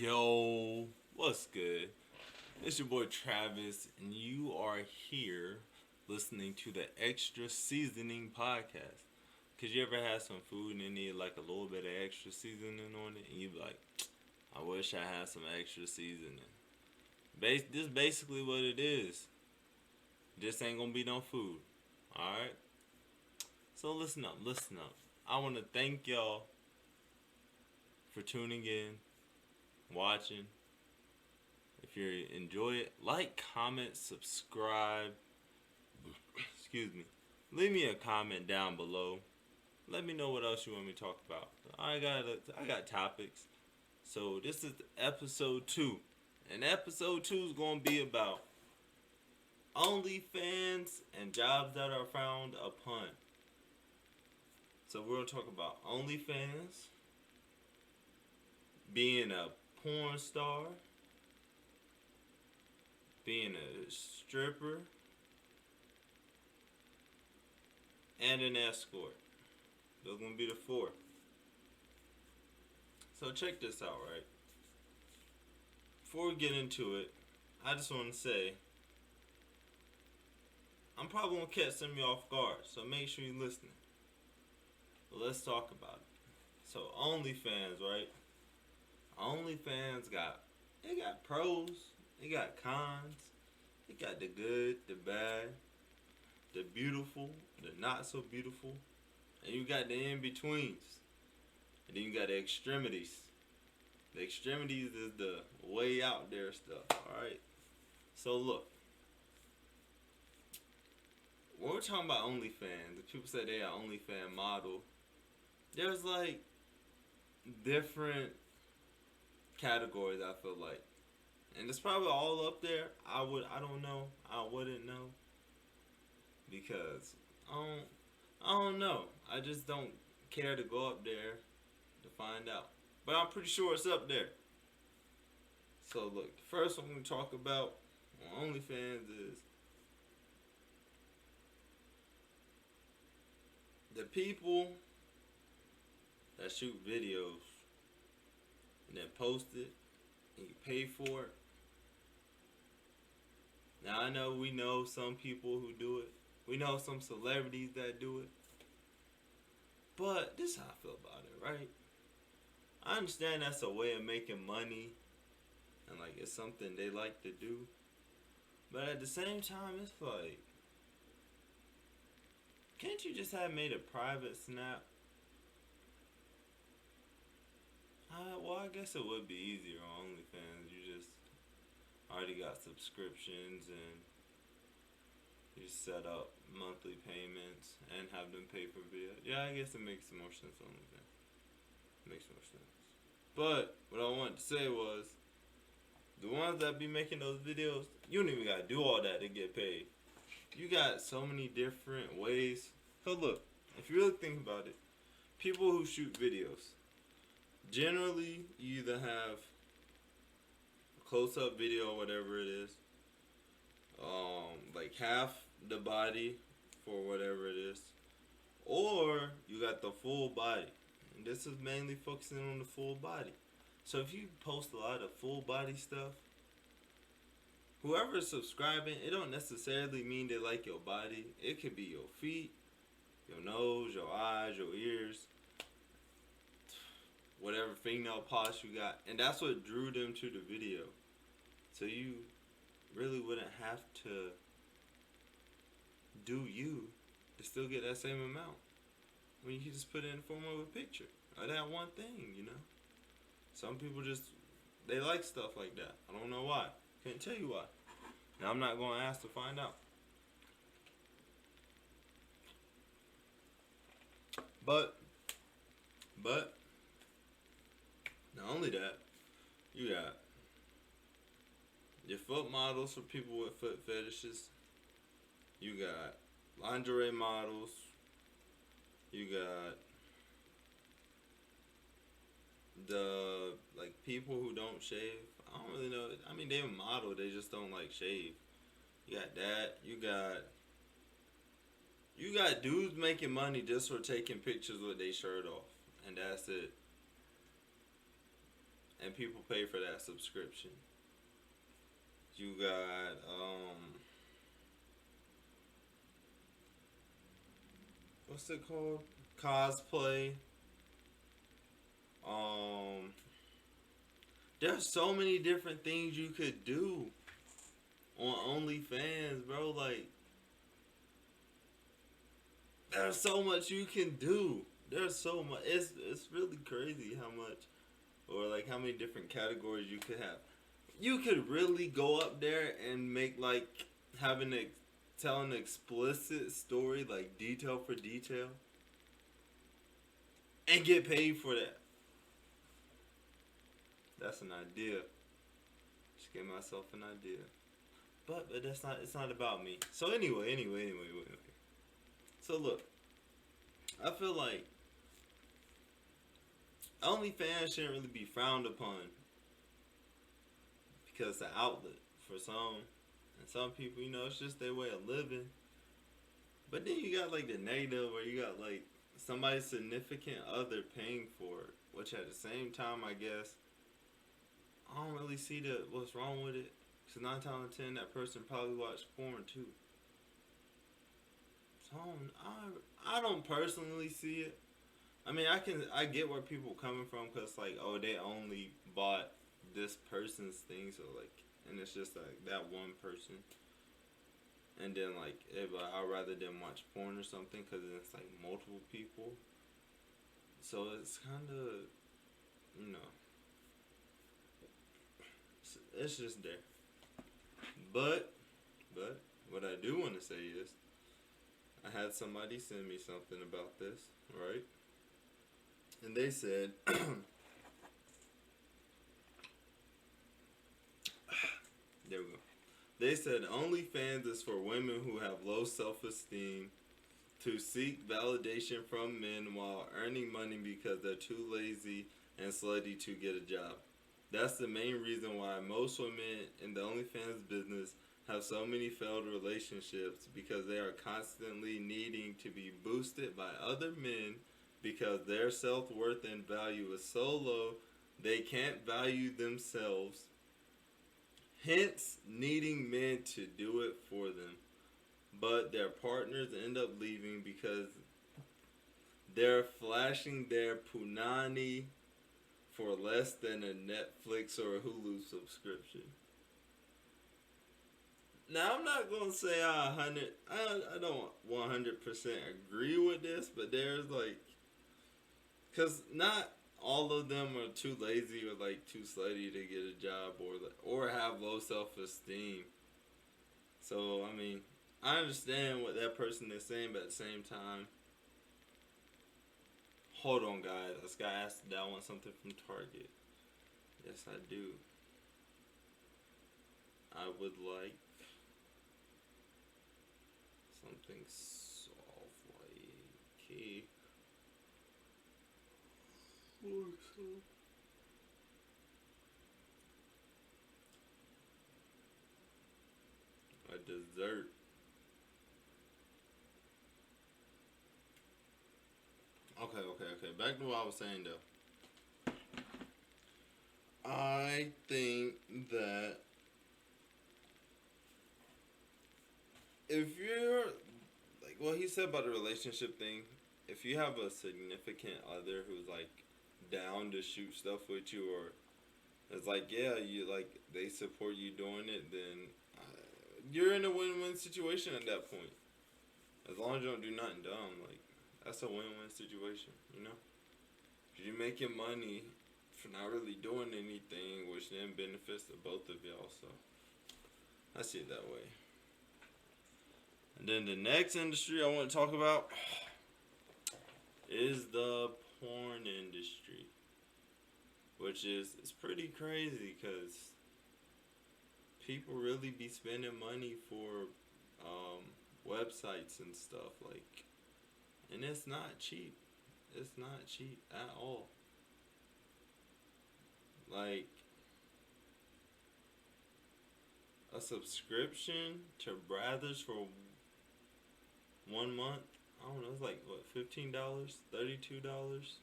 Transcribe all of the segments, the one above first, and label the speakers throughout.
Speaker 1: Yo, what's good? It's your boy Travis, and you are here listening to the Extra Seasoning Podcast. Cause you ever had some food and it need like a little bit of extra seasoning on it, and you be like, I wish I had some extra seasoning. This basically what it is. This ain't gonna be no food. Alright? So listen up. I wanna thank y'all for tuning in, watching. If you enjoy it, like, comment, subscribe. Excuse me. Leave me a comment down below. Let me know what else you want me to talk about. I got topics. So this is episode 2. And episode 2 is going to be about Onlyfans and jobs that are frowned upon. So we're going to talk about Onlyfans, being a porn star, being a stripper, and an escort. Those are gonna be the 4. So check this out, right? Before we get into it, I just want to say I'm probably gonna catch some of you off guard, so make sure you're listening. But let's talk about it. So OnlyFans, right? OnlyFans got pros, it got cons, it got the good, the bad, the beautiful, the not so beautiful, and you got the in betweens, and then you got the extremities. The extremities is the way out there stuff. All right. So look, when we're talking about OnlyFans, the people say they are OnlyFans model. There's like different categories. I feel like, and it's probably all up there. I don't know. I wouldn't know because I don't know. I just don't care to go up there to find out. But I'm pretty sure it's up there. So look, the first one I'm gonna talk about on OnlyFans is the people that shoot videos and then post it and you pay for it. Now I know we know some people who do it. We know some celebrities that do it. But this is how I feel about it, right? I understand that's a way of making money and like it's something they like to do. But at the same time, it's like, can't you just have made a private snap? Well, I guess it would be easier on OnlyFans. You just already got subscriptions and you set up monthly payments and have them pay for video. Yeah, I guess it makes more sense on OnlyFans. Makes more sense. But what I wanted to say was, the ones that be making those videos, you don't even gotta do all that to get paid. You got so many different ways. So look, if you really think about it, people who shoot videos, generally you either have a close-up video or whatever it is, like half the body for whatever it is, or you got the full body. And this is mainly focusing on the full body. So if you post a lot of full body stuff, whoever is subscribing, it don't necessarily mean they like your body. It could be your feet, your nose, your eyes, your ears, whatever fingernail polish you got. And that's what drew them to the video. So you really wouldn't have to do you to still get that same amount when you can just put it in the form of a picture or that one thing, you know. Some people just, they like stuff like that. I don't know why. Can't tell you why. Now I'm not going to ask to find out. But not only that, you got your foot models for people with foot fetishes. You got lingerie models. You got the like people who don't shave. I don't really know. I mean, they're a model. They just don't like shave. You got that. You got dudes making money just for taking pictures with their shirt off, and that's it. and people pay for that subscription. You got what's it called? Cosplay. Um, there's so many different things you could do on OnlyFans, bro. Like, there's so much you can do. There's so much. It's really crazy how much, or like how many different categories you could have. You could really go up there and make like having a tell an explicit story, like detail for detail, and get paid for that. That's an idea. Just give myself an idea. But that's not. It's not about me. So anyway. So look, I feel like OnlyFans shouldn't really be frowned upon because it's an outlet for some, and some people, it's just their way of living. But then you got like the negative, where you got like somebody's significant other paying for it, which at the same time, I guess, I don't really see what's wrong with it. Because 9 times out of 10, that person probably watched porn too. So I don't personally see it. I mean, I get where people are coming from, because like, oh, they only bought this person's thing, so like, and it's just like that one person, and then like, if I'd rather them watch porn or something, because it's like multiple people, so it's kind of, you know, it's just there. But what I do want to say is, I had somebody send me something about this, right? And they said, there we go. They said OnlyFans is for women who have low self-esteem to seek validation from men while earning money because they're too lazy and slutty to get a job. That's the main reason why most women in the OnlyFans business have so many failed relationships, because they are constantly needing to be boosted by other men because their self-worth and value is so low they can't value themselves, hence needing men to do it for them. But their partners end up leaving because they're flashing their punani for less than a Netflix or a Hulu subscription. Now, I'm not gonna say I don't 100% agree with this, but there's like, cause not all of them are too lazy or like too slutty to get a job, or have low self esteem. So I mean, I understand what that person is saying, but at the same time, hold on, guys. This guy asked, "Do I want something from Target?" Yes, I do. I would like something soft, like a dessert. Okay. Back to what I was saying though. I think that if you're like what he said about the relationship thing, if you have a significant other who's like down to shoot stuff with you, or it's like, yeah, you like they support you doing it, then you're in a win-win situation at that point. As long as you don't do nothing dumb, like that's a win-win situation, you know. Cause you're making money for not really doing anything, which then benefits the both of y'all. So I see it that way. And then the next industry I want to talk about is the porn industry, which is it's pretty crazy because people really be spending money for websites and stuff, like, and it's not cheap. It's not cheap at all. Like a subscription to Brathers for 1 month. I don't know. It's like what, $15, $32.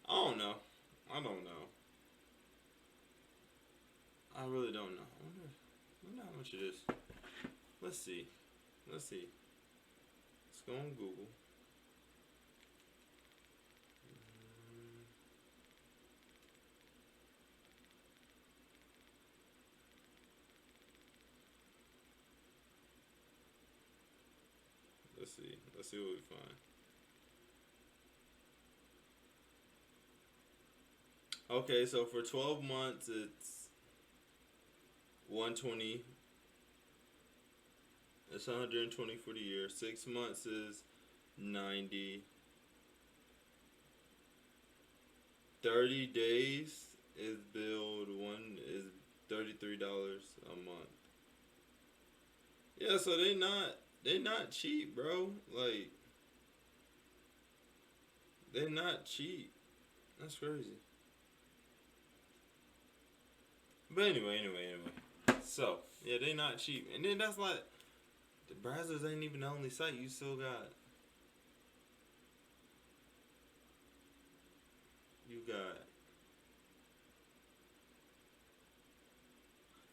Speaker 1: I don't know. I really don't know. I wonder how much it is. Let's see. Let's see. Let's go on Google. Let's see. Let's see what we find. Okay, so for 12 months it's 120. It's 120 for the year. 6 months is 90. 30 days is billed. One is $33 a month. Yeah, so they not cheap, bro. Like they're not cheap. That's crazy. But anyway. So yeah, they not cheap. And then that's like the Brazzers ain't even the only site. You still got you got.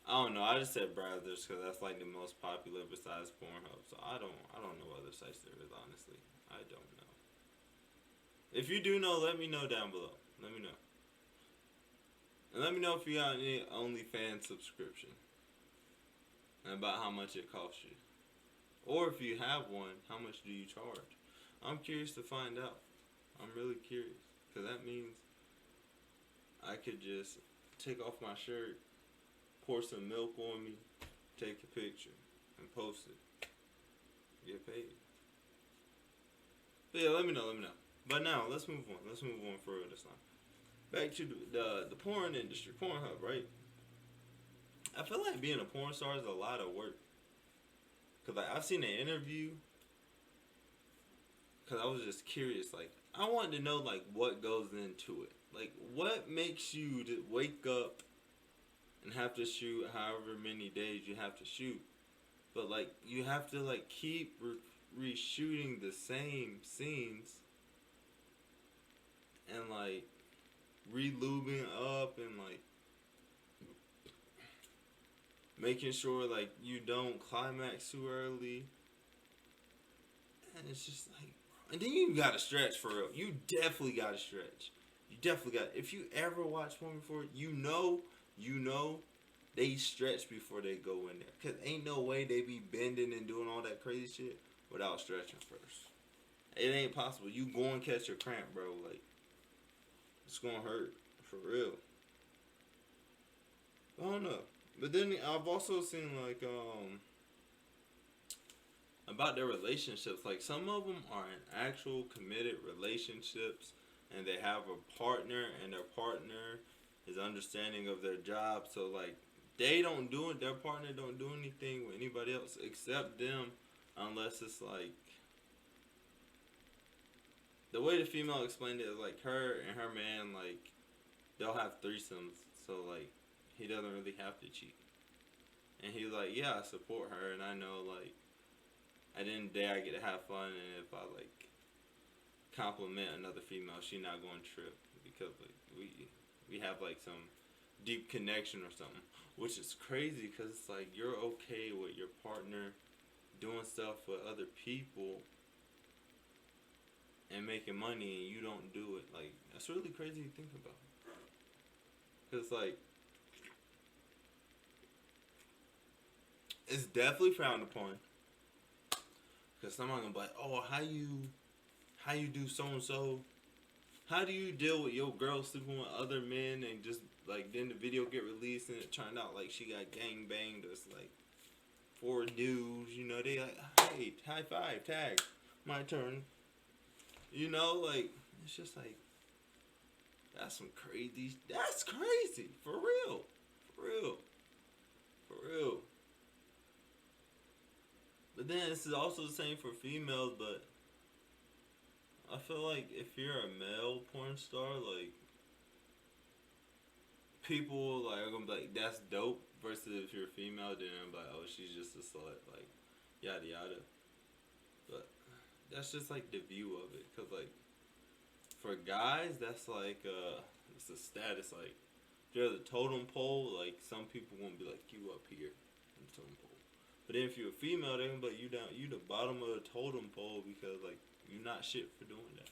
Speaker 1: I don't know. I just said Brazzers because that's like the most popular besides Pornhub. So I don't know other sites there is honestly. I don't know. If you do know, let me know down below. Let me know. And let me know if you got any OnlyFans subscription and about how much it costs you. Or if you have one, how much do you charge? I'm curious to find out. I'm really curious. Because that means I could just take off my shirt, pour some milk on me, take a picture, and post it. Get paid. But yeah, let me know. But now, let's move on. Let's move on further this time. Back to the porn industry, Pornhub, right? I feel like being a porn star is a lot of work. Cause like I've seen an interview. Cause I was just curious, like I wanted to know like what goes into it, like what makes you to wake up and have to shoot however many days you have to shoot, but like you have to like keep reshooting the same scenes and like re-lubing up and like making sure like you don't climax too early, and it's just like, and then you gotta stretch for real. You definitely gotta stretch. You definitely got. If you ever watch porn before, you know, they stretch before they go in there. Cause ain't no way they be bending and doing all that crazy shit without stretching first. It ain't possible. You go and catch your cramp, bro. Like it's gonna hurt for real. I don't know. But then I've also seen like about their relationships. Like some of them are in actual committed relationships, and they have a partner, and their partner is understanding of their job. So like they don't do it. Their partner don't do anything with anybody else except them, unless it's like the way the female explained it is like her and her man like they'll have threesomes. So like he doesn't really have to cheat. And he's like, yeah, I support her, and I know like at the end of the day I get to have fun, and if I like compliment another female, she not going to trip because like we have like some deep connection or something, which is crazy because it's like you're okay with your partner doing stuff with other people and making money, and you don't do it. Like that's really crazy to think about. Cause like it's definitely frowned upon. Cause someone gonna be like, oh, how you do so and so? How do you deal with your girl sleeping with other men and just like then the video get released and it turned out like she got gang banged? It's like four dudes, you know, they like, hey, high five, tag, my turn. You know, like it's just like that's some crazy. That's crazy for real, for real, for real. But then this is also the same for females. But I feel like if you're a male porn star, like people like are gonna be like that's dope. Versus if you're a female, then I'm like, oh, she's just a slut, like yada yada. But that's just like the view of it, cause like for guys, that's like it's a status. Like If you're the totem pole, like some people won't be like you up here on the totem pole. But then if you're a female, they gonna be like you down, you the bottom of the totem pole because like you're not shit for doing that.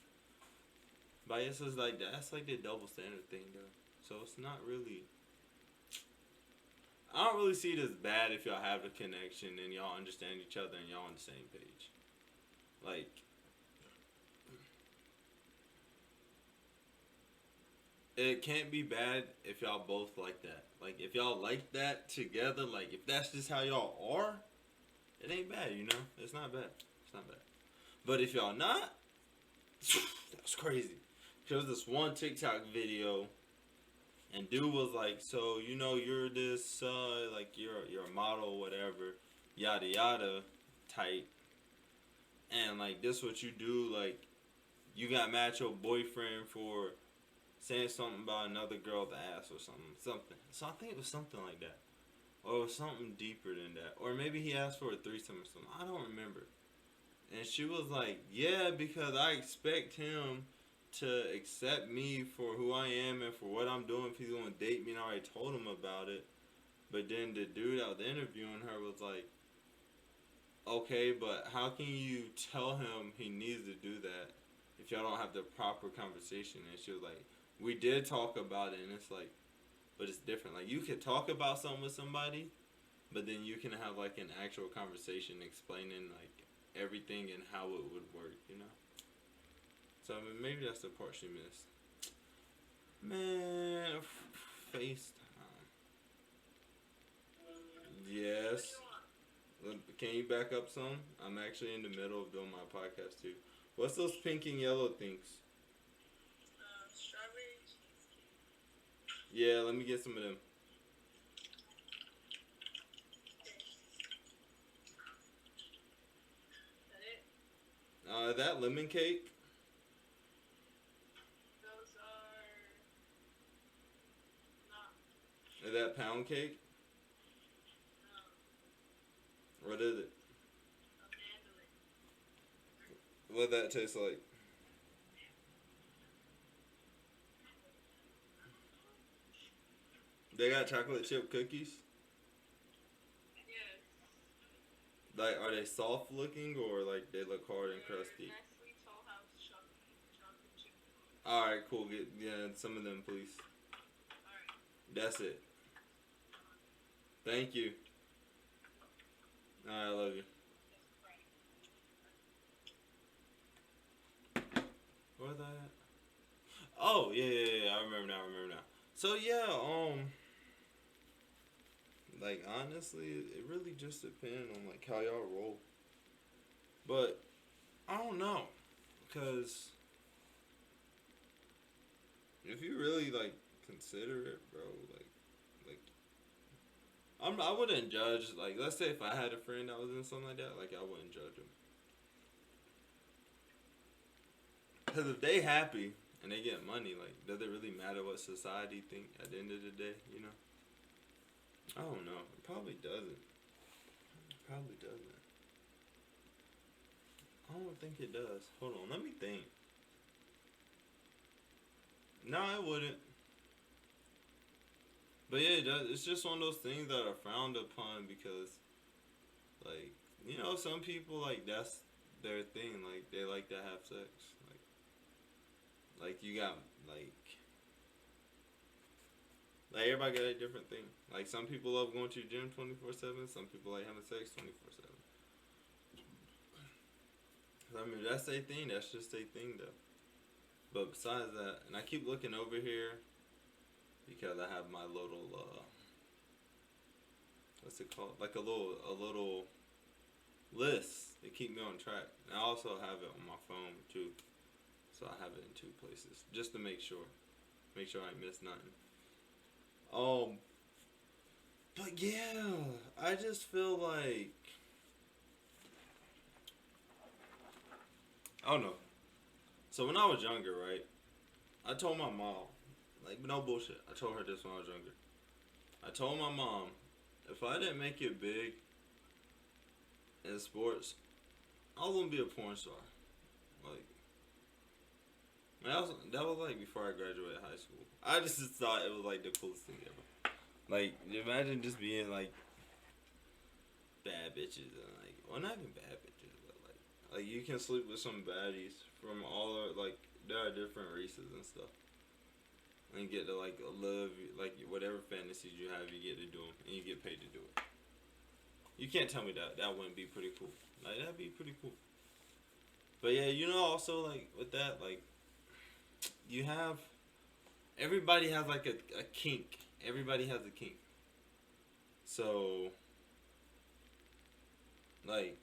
Speaker 1: But I guess it's like that's like the double standard thing though. So it's not really. I don't really see it as bad if y'all have a connection and y'all understand each other and y'all on the same page. Like, it can't be bad if y'all both like that. Like, if y'all like that together, like, if that's just how y'all are, it ain't bad, you know? It's not bad. It's not bad. But if y'all not, that's crazy. There was this one TikTok video, and dude was like, so, you know, you're this, like, you're a model, whatever, yada yada type. And, like, this what you do, like, you got mad at your boyfriend for saying something about another girl's ass or something. So I think it was something like that, or it was something deeper than that, or maybe he asked for a threesome or something. I don't remember. And she was like, "Yeah, because I expect him to accept me for who I am and for what I'm doing. If he's gonna date me, and I already told him about it." But then the dude out there interviewing her was like, "Okay, but how can you tell him he needs to do that if y'all don't have the proper conversation?" And she was like, "We did talk about it," and it's like, but it's different. Like, you could talk about something with somebody, but then you can have like an actual conversation explaining like everything and how it would work, you know? So I mean, maybe that's the part she missed. Man, FaceTime. Yes. Can you back up some? I'm actually in the middle of doing my podcast too. What's those pink and yellow things?
Speaker 2: Strawberry cheesecake.
Speaker 1: Yeah, let me get some of them.
Speaker 2: That it?
Speaker 1: That lemon cake.
Speaker 2: Those are not.
Speaker 1: That pound cake.
Speaker 2: No.
Speaker 1: What is it?
Speaker 2: A mandolin.
Speaker 1: What that taste like? They got chocolate chip cookies.
Speaker 2: Yes.
Speaker 1: Like, are they soft looking or like they look hard and crusty?
Speaker 2: Nestle Toll House chocolate chip.
Speaker 1: All right, cool. Get some of them, please.
Speaker 2: Alright.
Speaker 1: That's it. Thank you. All right, I love you. Where's that at? Oh yeah. I remember now. So yeah, like honestly, it really just depends on like how y'all roll. But I don't know, cause if you really like consider it, bro, like I wouldn't judge. Like, let's say if I had a friend that was in something like that, like I wouldn't judge them. Cause if they happy and they get money, like does it really matter what society think at the end of the day? You know? I don't know. It probably doesn't. It probably doesn't. I don't think it does. Hold on, let me think. No, it wouldn't. But yeah, it does. It's just one of those things that are frowned upon because, like, you know, some people like that's their thing. Like they like to have sex. Like you got like everybody got a different thing. Like some people love going to the gym 24/7. Some people like having sex 24/7. I mean, that's their thing. That's just their thing, though. But besides that, and I keep looking over here because I have my little what's it called? Like a little list to keep me on track. And I also have it on my phone too, so I have it in two places just to make sure I ain't miss nothing. Um, but yeah, I just feel like I don't know. So when I was younger, right, I told my mom, like no bullshit. I told her this when I was younger. I told my mom, if I didn't make it big in sports, I was gonna be a porn star. Like, That was like before I graduated high school. I just thought it was like the coolest thing ever. Like imagine just being like bad bitches and like, well, not even bad bitches, but like you can sleep with some baddies from all like there are different races and stuff, and you get to like live like whatever fantasies you have, you get to do them, and you get paid to do it. You can't tell me that wouldn't be pretty cool. Like that'd be pretty cool. But yeah, also like with that, like you have everybody has like a kink. Everybody has a kink. So like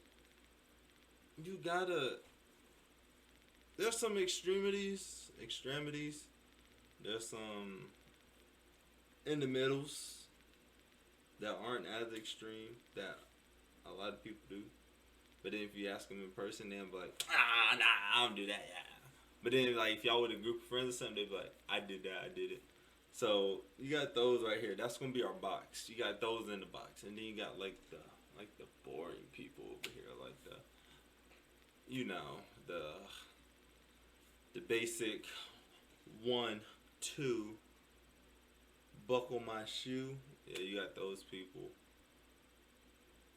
Speaker 1: you gotta there's some extremities. There's some in the middles that aren't as extreme that a lot of people do. But then if you ask them in person, they'll be like, nah, I don't do that, yeah. But then like if y'all with a group of friends or something, they'd be like, I did that, I did it. So you got those right here. That's gonna be our box. You got those in the box, and then you got like the boring people over here, like the the basic 1, 2 buckle my shoe. Yeah, you got those people.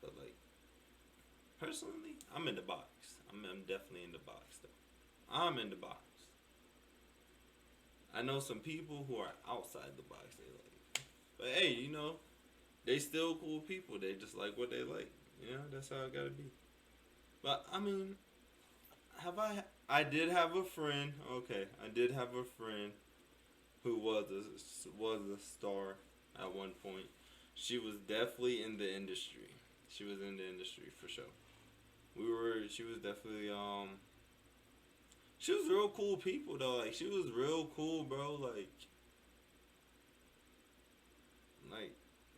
Speaker 1: But like personally, I'm in the box. I'm definitely in the box though. I'm in the box. I know some people who are outside the box. They like, but hey, they still cool people. They just like what they like. That's how it gotta be. But I mean, have I? I did have a friend. Okay, I did have a friend who was a star at one point. She was definitely in the industry. She was in the industry for sure. She was definitely she was real cool people though. Like she was real cool, bro. Like,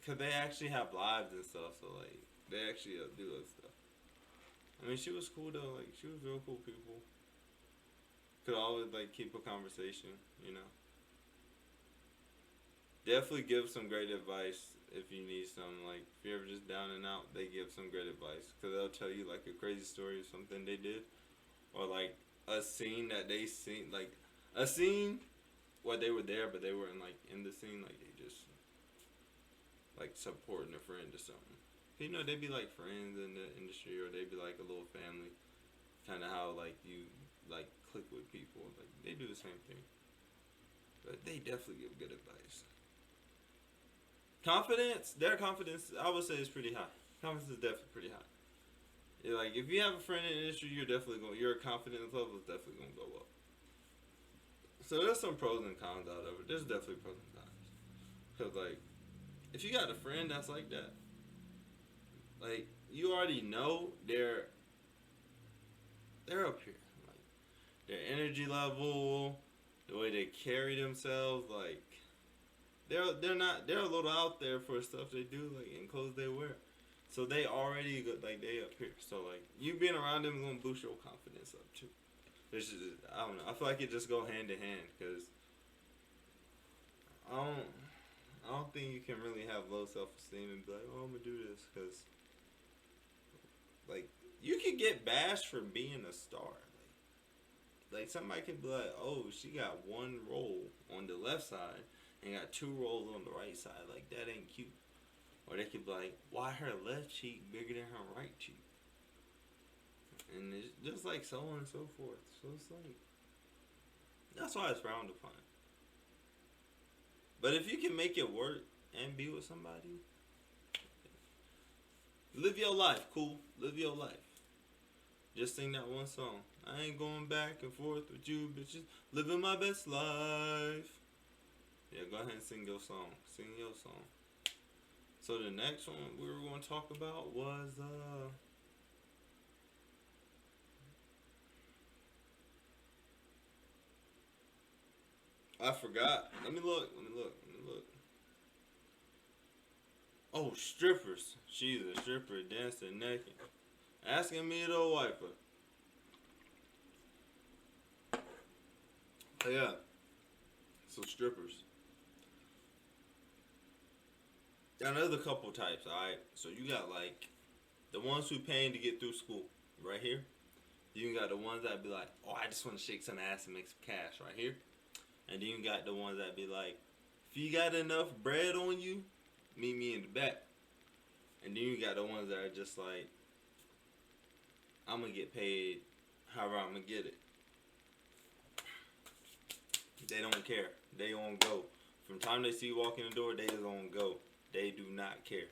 Speaker 1: cause they actually have lives and stuff. So like, they actually do that stuff. I mean, she was cool though. Like she was real cool people. Could always like keep a conversation. Definitely give some great advice if you need some. Like if you're ever just down and out, they give some great advice because they'll tell you like a crazy story of something they did, or like a scene that they seen, like a scene where they were there but they weren't like in the scene, like they just like supporting a friend or something. They'd be like friends in the industry, or they'd be like a little family, kind of how like you like click with people. Like they do the same thing, but they definitely give good advice. Their confidence, I would say, is pretty high. Confidence is definitely pretty high. Like if you have a friend in the industry, your confidence level is definitely gonna go up. So there's some pros and cons out of it. There's definitely pros and cons. Cause like, if you got a friend that's like that, like you already know they're up here. Like their energy level, the way they carry themselves, like they're a little out there for stuff they do, like in clothes they wear. So they already like they up here. So like you being around them is gonna boost your confidence up too. It's just, I don't know. I feel like it just go hand in hand because I don't I don't think you can really have low self esteem and be like, oh, I'm gonna do this because like you can get bashed for being a star. Like somebody could be like, oh, she got one roll on the left side and got two rolls on the right side. Like that ain't cute. Or they could be like, why her left cheek bigger than her right cheek? And it's just like so on and so forth. So it's like, that's why it's frowned upon. But if you can make it work and be with somebody, live your life, cool. Live your life. Just sing that one song. I ain't going back and forth with you, bitches. Living my best life. Yeah, go ahead and sing your song. Sing your song. So the next one we were going to talk about was I forgot. Let me look. Oh, strippers. She's a stripper dancing naked, asking me to wipe her. Oh, yeah. So strippers. Now there's a couple types. All right. So you got like the ones who paying to get through school, right here. You got the ones that be like, oh, I just want to shake some ass and make some cash right here. And then you got the ones that be like, if you got enough bread on you, meet me in the back. And then you got the ones that are just like, I'm gonna get paid however I'm gonna get it. They don't care. They on go. From the time they see you walk in the door, they is on go. They do not care.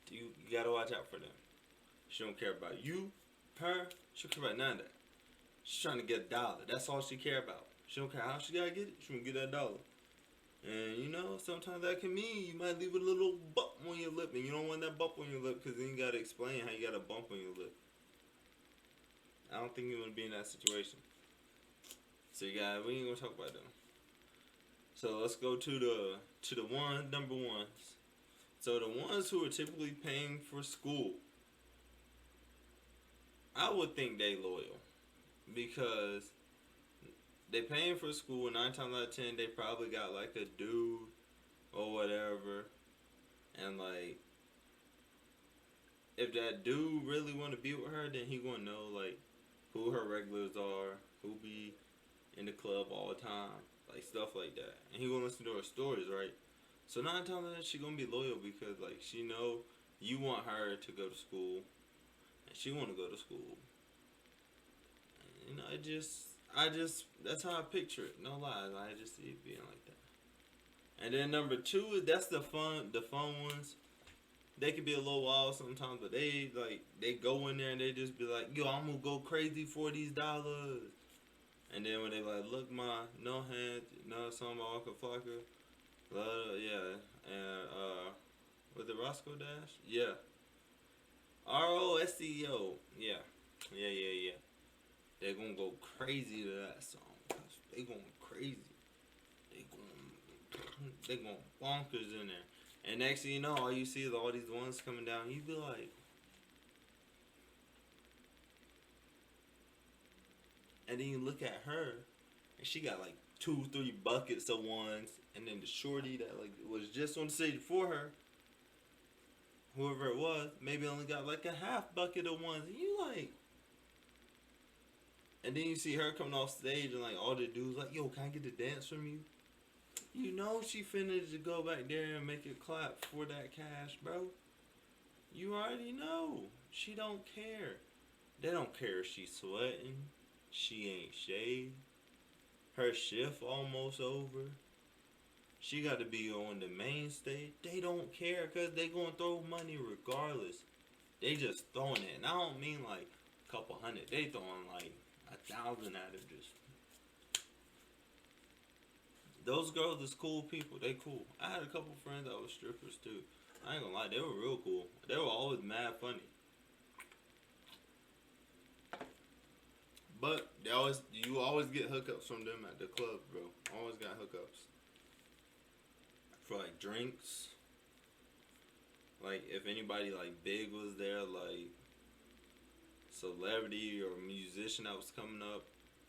Speaker 1: You gotta watch out for them. She don't care about you, her. She don't care about none of that. She's trying to get $1. That's all she care about. She don't care how she gotta get it. She gonna get that $1. And you know, sometimes that can mean you might leave a little bump on your lip, and you don't want that bump on your lip because then you gotta explain how you got a bump on your lip. I don't think you want to be in that situation. So you guys, we ain't gonna talk about them. So let's go to the number ones. So the ones who are typically paying for school, I would think they loyal because they paying for school. 9 times out of 10, they probably got like a dude or whatever, and like if that dude really want to be with her, then he gonna know like who her regulars are, who be in the club all the time, like stuff like that, and he gonna listen to her stories, right? So 9 times out of 10, she gonna be loyal because like she know you want her to go to school, and she want to go to school. And, you know, I just that's how I picture it. No lies, I just see it being like that. And then number 2, that's the fun ones. They could be a little wild sometimes, but they go in there and they just be like, yo, I'm gonna go crazy for these dollars. And then when they like, look, ma, no hands, no samba waka flocka, yeah, and was it Roscoe Dash? Yeah, ROSCO, yeah. They gonna go crazy to that song. They going crazy. They going bonkers in there. And next thing you know, all you see is all these ones coming down. You be like, and then you look at her, and she got like 2-3 buckets of ones, and then the shorty that like was just on the stage for her, whoever it was, maybe only got like a half bucket of ones, and you like, and then you see her coming off stage, and like all the dudes like, yo, can I get the dance from you? You know she finna to go back there and make it clap for that cash, bro. You already know. She don't care. They don't care if she's sweating. She ain't shaved. Her shift almost over. She got to be on the main stage. They don't care because they gonna throw money regardless. They just throwing it. And I don't mean like a couple hundred. They throwing like 1,000 at it. Just those girls is cool people. They cool. I had a couple friends that were strippers too. I ain't gonna lie, they were real cool. They were always mad funny. But you always get hookups from them at the club, bro. Always got hookups. For like drinks. Like if anybody like big was there, like celebrity or musician that was coming up,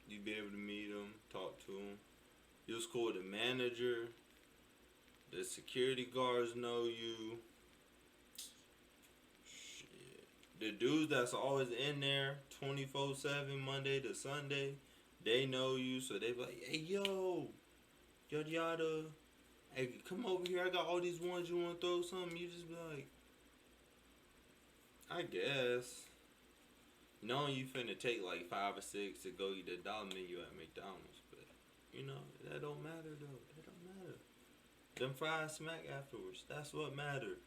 Speaker 1: you'd be able to meet them, talk to them. You was cool with the manager. The security guards know you. Shit. The dudes that's always in there 24/7, Monday to Sunday, they know you, so they be like, hey, yo, yada yada. Hey, come over here. I got all these ones. You want to throw something? You just be like, I guess. Knowing you finna take like 5 or 6 to go eat the dollar menu at McDonald's. But, you know, that don't matter though. That don't matter. Them fries smack afterwards. That's what mattered.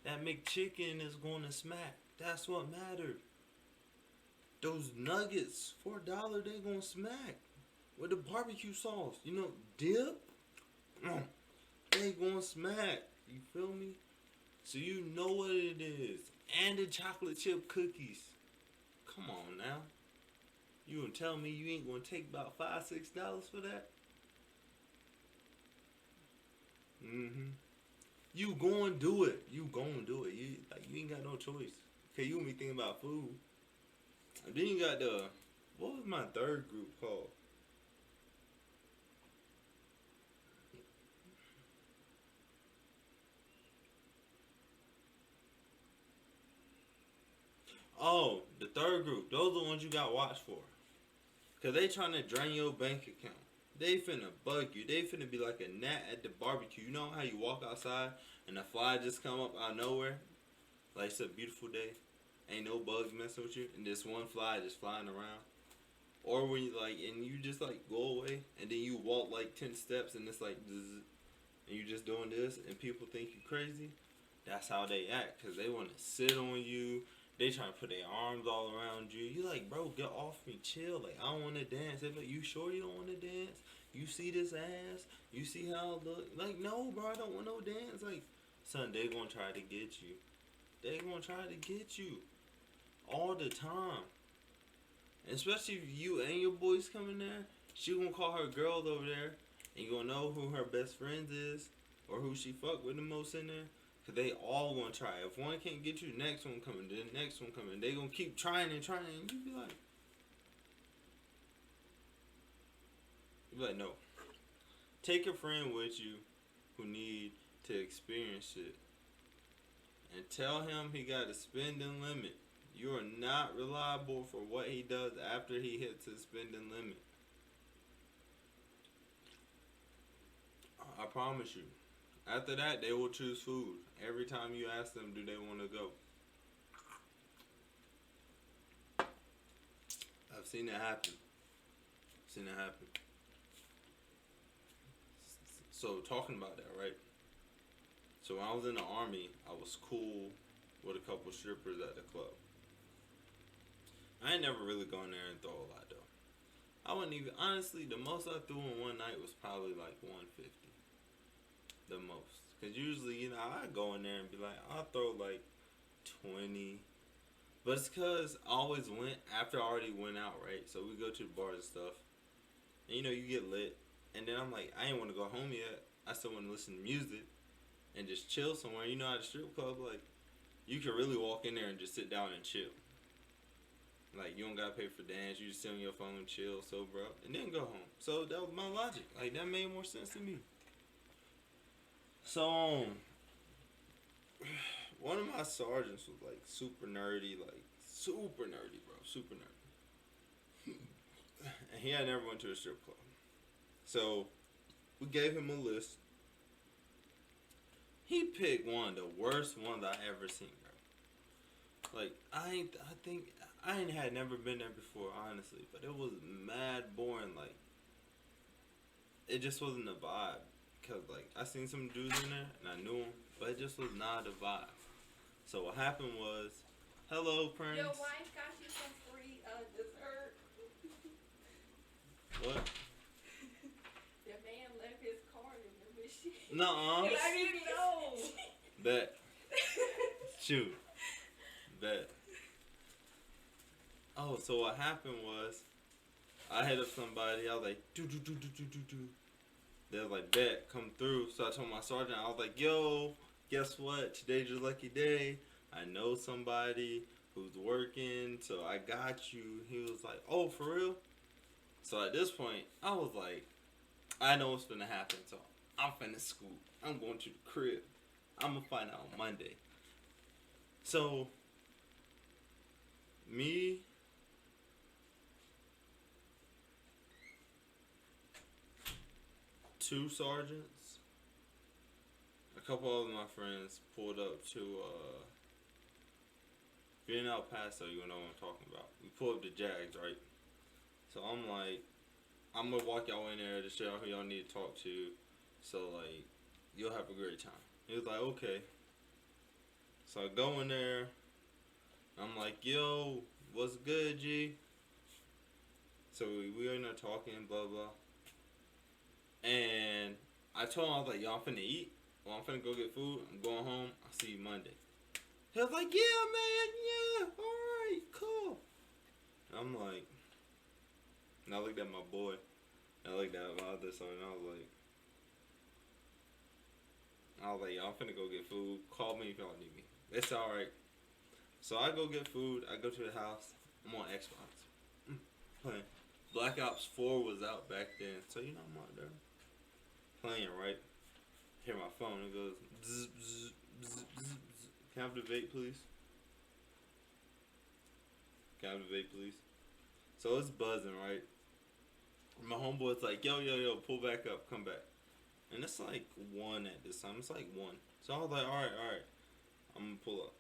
Speaker 1: That McChicken is going to smack. That's what mattered. Those nuggets for $1, they going to smack. With the barbecue sauce. You know, dip. They going to smack. You feel me? So you know what it is. And the chocolate chip cookies. Come on now. You gonna tell me you ain't gonna take about $5-6 for that? You gonna do it. You gonna do it. You ain't got no choice. Okay, you gonna be thinking about food. And then you got what was my third group called? Oh, the third group. Those are the ones you got watched for. Cause they trying to drain your bank account. They finna bug you. They finna be like a gnat at the barbecue. You know how you walk outside and a fly just come up out of nowhere? Like it's a beautiful day. Ain't no bugs messing with you. And this one fly just flying around. Or when you like, and you just like go away. And then you walk like 10 steps and it's like, zzz, and you just doing this. And people think you crazy. That's how they act. Cause they want to sit on you. They trying to put their arms all around you. You like, bro, get off me, chill. Like, I don't want to dance. They like, you sure you don't want to dance? You see this ass? You see how I look? Like, no, bro, I don't want no dance. Like, son, they gonna try to get you. They gonna try to get you all the time. Especially if you and your boys coming there. She gonna call her girls over there, and you gonna know who her best friends is or who she fuck with the most in there. Cause they all gonna try. If one can't get you, the next one coming, then the next one coming. They gonna keep trying and trying, and you be like, no. Take a friend with you who need to experience it, and tell him he got a spending limit. You are not reliable for what he does after he hits his spending limit. I promise you. After that, they will choose food. Every time you ask them, do they want to go? I've seen it happen. So, talking about that, right? So, when I was in the army, I was cool with a couple strippers at the club. I ain't never really gone there and throw a lot, though. I wouldn't even, honestly, the most I threw in one night was probably like 150. The most. Because usually, I go in there and be like, I'll throw like 20. But it's because I always went after I already went out, right? So we go to the bars and stuff. And you get lit. And then I'm like, I ain't want to go home yet. I still want to listen to music and just chill somewhere. You know, at a strip club, like, you can really walk in there and just sit down and chill. Like, you don't got to pay for dance. You just sit on your phone, chill, sober up, and then go home. So that was my logic. Like, that made more sense to me. So, one of my sergeants was like super nerdy, bro, super nerdy. And he had never went to a strip club. So, we gave him a list. He picked one of the worst ones I ever seen, bro. Like, I ain't had never been there before, honestly, but it was mad boring. Like, it just wasn't a vibe. Cause like I seen some dudes in there and I knew them, but it just was not a vibe. So what happened was, hello, Prince.
Speaker 2: Your wife got you some free dessert.
Speaker 1: What?
Speaker 2: Your man left his card in the machine.
Speaker 1: Nuh-uh.
Speaker 2: I didn't know.
Speaker 1: Bet. Shoot. Bet. Oh, so what happened was, I hit up somebody. I was like, do. They was like, bet, come through. So I told my sergeant, I was like, yo, guess what? Today's your lucky day. I know somebody who's working, so I got you. He was like, oh, for real? So at this point, I was like, I know what's finna happen, so I'm finna scoop. I'm going to the crib. I'm gonna find out on Monday. So, me, two sergeants, a couple of my friends pulled up to, if you're in El Paso, you know what I'm talking about. We pulled up to Jags, right? So I'm like, I'm gonna walk y'all in there to show y'all who y'all need to talk to, so like, you'll have a great time. He was like, okay. So I go in there, I'm like, yo, what's good, G? So we were in there talking, blah, blah. And I told him, I was like, yo, I'm finna eat. Well, I'm finna go get food. I'm going home. I'll see you Monday. He was like, yeah, man, yeah, alright, cool. And I'm like, and I looked at my boy. And I looked at my other son, and I was like, yo, I'm finna go get food. Call me if y'all need me. It's alright. So I go get food. I go to the house. I'm on Xbox. Playing. Black Ops 4 was out back then. So, I'm out there playing, right? Hear my phone. It goes, bzz, bzz, bzz, bzz, bzz. Can I have the vape, please? Captivate, please. So it's buzzing, right? My homeboy's like, yo, pull back up, come back. And it's like 1 at this time. It's like 1. So I was like, alright. I'm gonna pull up.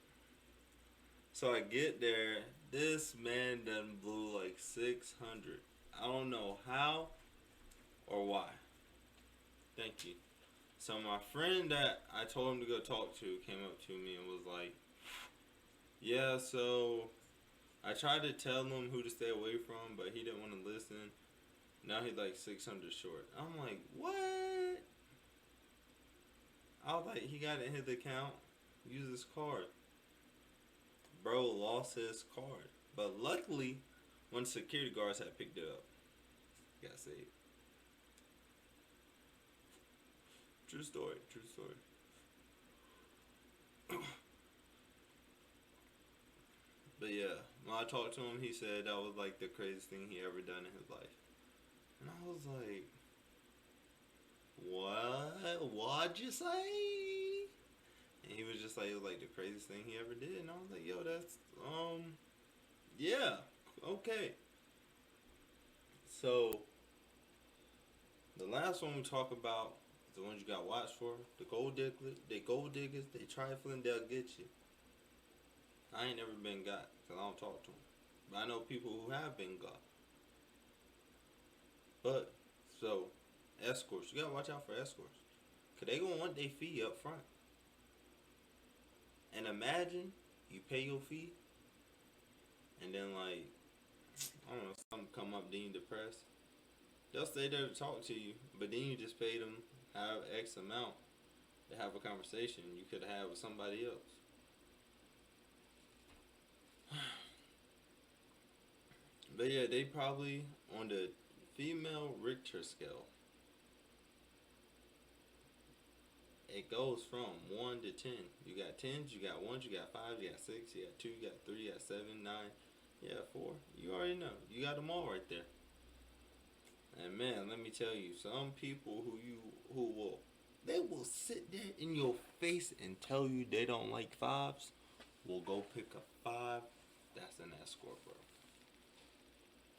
Speaker 1: So I get there. This man done blew like 600. I don't know how or why. Thank you. So my friend that I told him to go talk to came up to me and was like, yeah, so I tried to tell him who to stay away from, but he didn't want to listen. Now he's like 600 short. I'm like, what? I was like, he got it in his account. Use his card. Bro lost his card. But luckily, one of the security guards had picked it up. Got saved. True story. But yeah, when I talked to him, he said that was like the craziest thing he ever done in his life. And I was like, what? What'd you say? And he was just like, it was like the craziest thing he ever did. And I was like, yo, that's, yeah, okay. So, the last one we talk about is the ones you got watched for. The gold diggers, they trifling, they'll get you. I ain't never been got, because I don't talk to them. But I know people who have been got. But, so, escorts, you gotta watch out for escorts. Because they gonna want their fee up front. And imagine you pay your fee, and then like, I don't know, something come up, then you depressed. They'll stay there to talk to you, but then you just paid them have X amount to have a conversation you could have had with somebody else. But yeah, they probably on the female Richter scale. It goes from 1 to 10. You got 10s, you got 1s, you got 5s, you got 6, you got 2, you got 3, you got 7, 9, yeah, 4. You already know. You got them all right there. And man, let me tell you, some people they will sit there in your face and tell you they don't like 5s, will go pick a 5. That's an escort, bro.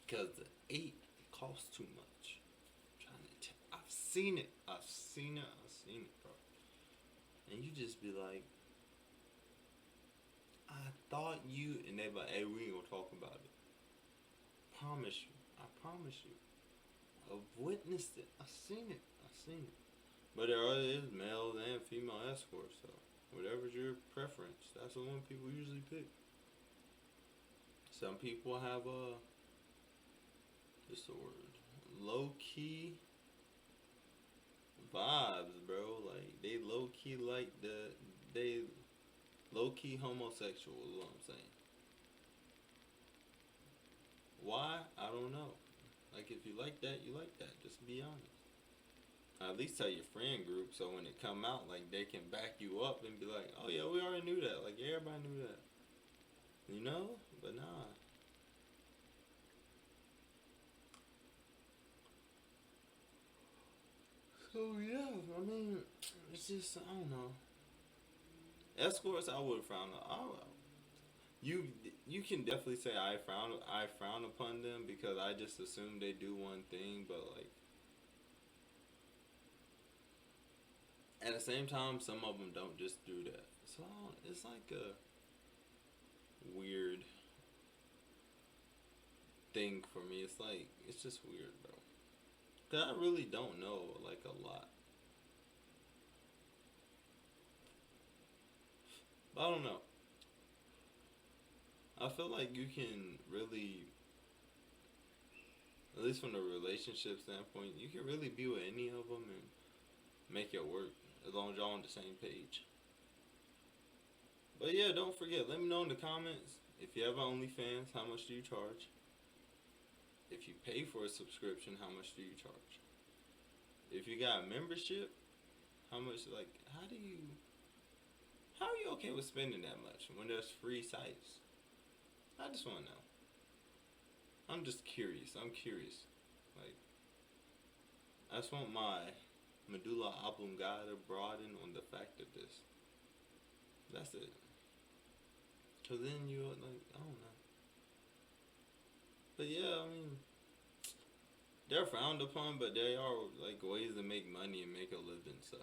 Speaker 1: Because the 8 costs too much. I've seen it, bro. And you just be like, I thought you, and they be like, hey, we ain't gonna talk about it. I promise you. I've witnessed it. I've seen it. But there is male and female escorts, so whatever's your preference, that's the one people usually pick. Some people have what's the word? Low-key vibes, bro. Like, they low-key like they low-key homosexual is what I'm saying. Why? I don't know. Like, if you like that, you like that. Just be honest. At least tell your friend group so when it come out, like, they can back you up and be like, oh yeah, we already knew that. Like, everybody knew that. You know? But nah. So yeah, I mean, it's just, I don't know. Escorts, I would frown. You can definitely say I frown upon them because I just assume they do one thing, but like at the same time, some of them don't just do that. So it's like a weird thing for me. It's like it's just weird, bro. 'Cause I really don't know like a lot. But I don't know. I feel like you can really, at least from the relationship standpoint, you can really be with any of them and make it work as long as y'all on the same page. But yeah, don't forget, let me know in the comments if you have OnlyFans, how much do you charge? If you pay for a subscription, how much do you charge? If you got a membership, how much, like, how are you okay with spending that much when there's free sites? I just want to know. I'm just curious. Like, I just want my medulla oblongata broaden on the fact of this. That's it. Cause then you like, I don't know. But yeah, I mean, they're frowned upon, but they are like ways to make money and make a living. So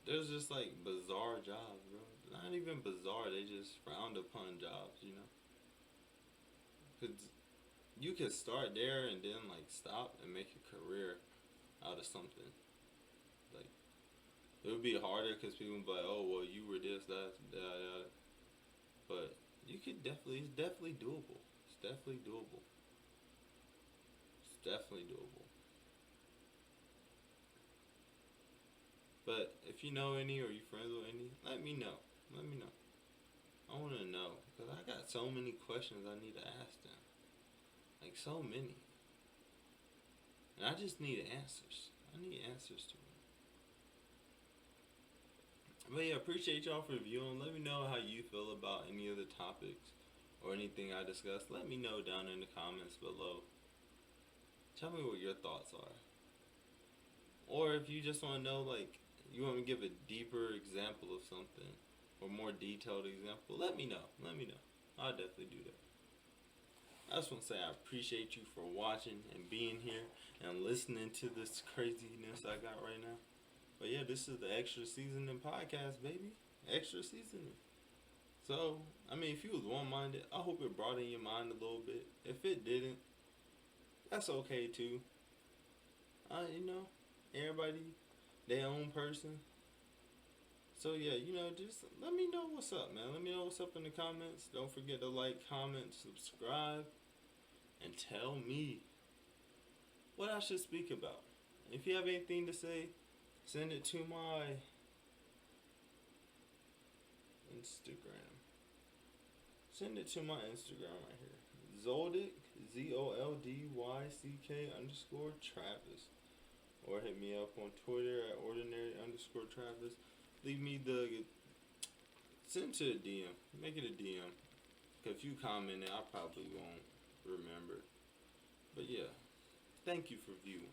Speaker 1: there's just like bizarre jobs, bro. Not even bizarre. They just frowned upon jobs, you know. Cause you could start there and then like stop and make a career out of something. Like it would be harder because people would be like, oh well, you were this, that, that. But you could definitely, it's definitely doable. It's definitely doable. It's definitely doable. But if you know any or you friends with any, let me know. Let me know. I want to know because I got so many questions I need to ask them. Like so many, and I just need answers. I need answers to them. But yeah, appreciate y'all for viewing. Let me know how you feel about any of the topics or anything I discussed. Let me know down in the comments below. Tell me what your thoughts are. Or if you just want to know, like, you want me to give a deeper example of something or more detailed example, let me know. Let me know. I'll definitely do that. I just want to say I appreciate you for watching and being here and listening to this craziness I got right now. But yeah, this is the Extra Seasoning Podcast, baby. Extra Seasoning. So, I mean, if you was one-minded, I hope it brought in your mind a little bit. If it didn't, that's okay too. You know, everybody, their own person. So yeah, you know, just let me know what's up, man. Let me know what's up in the comments. Don't forget to like, comment, subscribe, and tell me what I should speak about. If you have anything to say, send it to my Instagram. Send it to my Instagram right here. Zoldyck, ZOLDYCK underscore Travis. Or hit me up on Twitter at ordinary underscore Travis. Leave me the. Send to a DM. Make it a DM. If you comment it, I probably won't remember. But yeah. Thank you for viewing.